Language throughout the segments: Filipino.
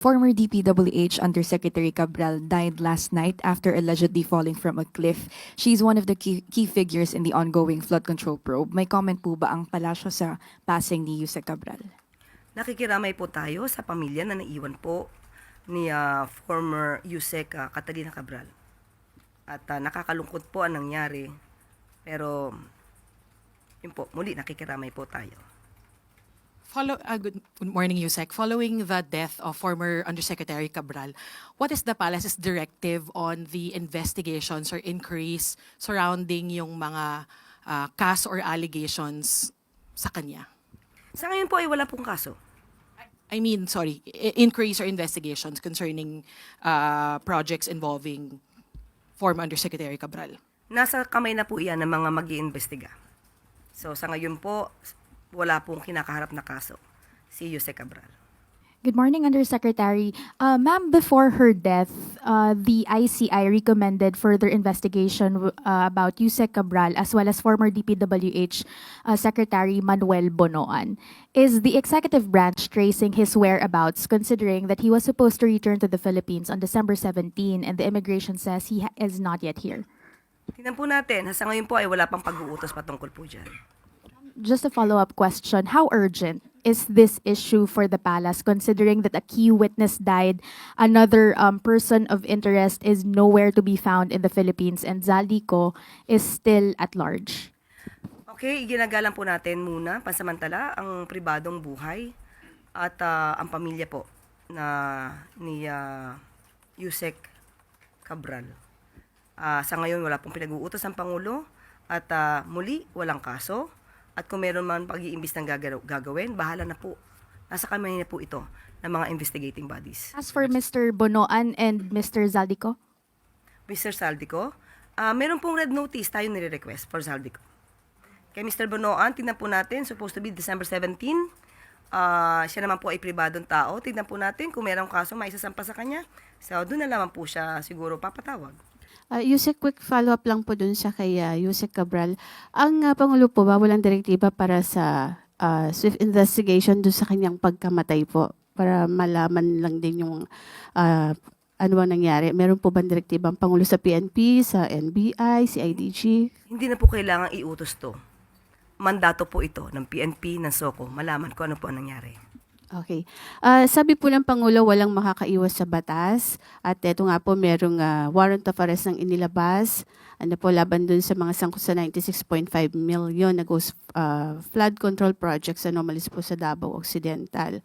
Former DPWH Undersecretary Cabral died last night after allegedly falling from a cliff. She's one of the key figures in the ongoing flood control probe. May comment po ba ang palasyo sa passing ni Yusek Cabral? Nakikiramay po tayo sa pamilya na naiwan po ni former Yusek Catalina Cabral. At nakakalungkot po ang nangyari. Pero, yun po, muli nakikiramay po tayo. Good morning, Yusek. Following the death of former Undersecretary Cabral, what is the palace's directive on the investigations or inquiries surrounding yung mga kaso or allegations sa kanya? Sa ngayon po ay wala pong kaso. Inquiries or investigations concerning projects involving former Undersecretary Cabral. Nasa kamay na po iyan ng mga mag-iimbestiga. So sa ngayon po, wala pong kinakaharap na kaso si Yusek Cabral. Good morning, Undersecretary. Ma'am, before her death, the ICI recommended further investigation about Yusek Cabral as well as former DPWH Secretary Manuel Bonoan. Is the executive branch tracing his whereabouts considering that he was supposed to return to the Philippines on December 17 and the immigration says he is not yet here? Tingnan po natin, sa ngayon po ay wala pang pag-uutos patungkol po dyan. Just a follow-up question. How urgent is this issue for the palace considering that a key witness died, another person of interest is nowhere to be found in the Philippines, and Zaldico is still at large? Okay, ginagalang po natin muna, pansamantala, ang pribadong buhay at ang pamilya po ni Yusek Cabral. Sa ngayon, wala pong pinag-uutos ang Pangulo at muli, walang kaso. At kung meron man pag-iimbis ng gagawin, bahala na po. Nasa kamay na po ito ng mga investigating bodies. As for Mr. Bonoan and Mr. Zaldico? Mr. Zaldico, meron pong red notice tayo nire-request for Zaldico. Kay Mr. Bonoan, tingnan po natin, supposed to be December 17. Siya naman po ay pribadong tao. Tingnan po natin kung merong kaso maisasampa sa kanya. So, doon na naman po siya siguro papatawag. Yusek, quick follow-up lang po dun sa kay Yusek Cabral. Ang Pangulo po ba walang direktiba para sa swift investigation dun sa kanyang pagkamatay po? Para malaman lang din yung ano bang nangyari. Meron po ba direktiba ang Pangulo sa PNP, sa NBI, CIDG? Hindi na po kailangan iutos to. Mandato po ito ng PNP, ng SOCO. Malaman ko ano po ang nangyari. Okay. Sabi po ng Pangulo, walang makakaiwas sa batas. At ito nga po, merong warrant of arrest ng inilabas. Ano po, laban dun sa mga sangkot sa 96.5 million na ghost flood control projects anomalies po sa Davao Occidental.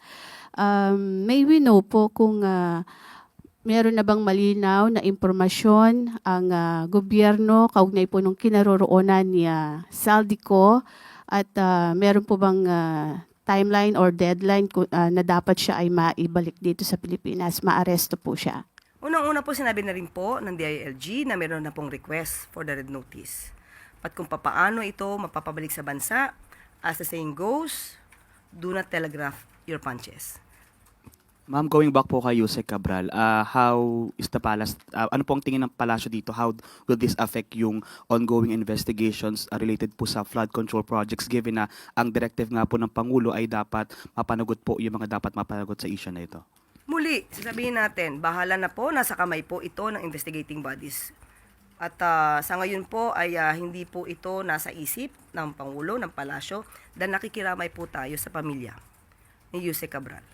May we know po kung meron na bang malinaw na impormasyon ang gobyerno kaugnay po nung kinaroroonan ni Zaldico at meron po bang timeline or deadline na dapat siya ay maibalik dito sa Pilipinas, maaresto po siya? Unang-una po sinabi na rin po ng DILG na meron na pong request for the red notice. At kung papaano ito mapapabalik sa bansa, as the saying goes, do not telegraph your punches. Ma'am, going back po kay Yusek Cabral, how is the palace, ano po ang tingin ng palasyo dito? How will this affect yung ongoing investigations related po sa flood control projects given na ang directive nga po ng Pangulo ay dapat mapanagot po yung mga dapat mapanagot sa issue na ito? Muli, sasabihin natin, bahala na po, nasa kamay po ito ng investigating bodies. At sa ngayon po ay hindi po ito nasa isip ng Pangulo, ng Palasyo, dahil nakikiramay po tayo sa pamilya ni Yusek Cabral.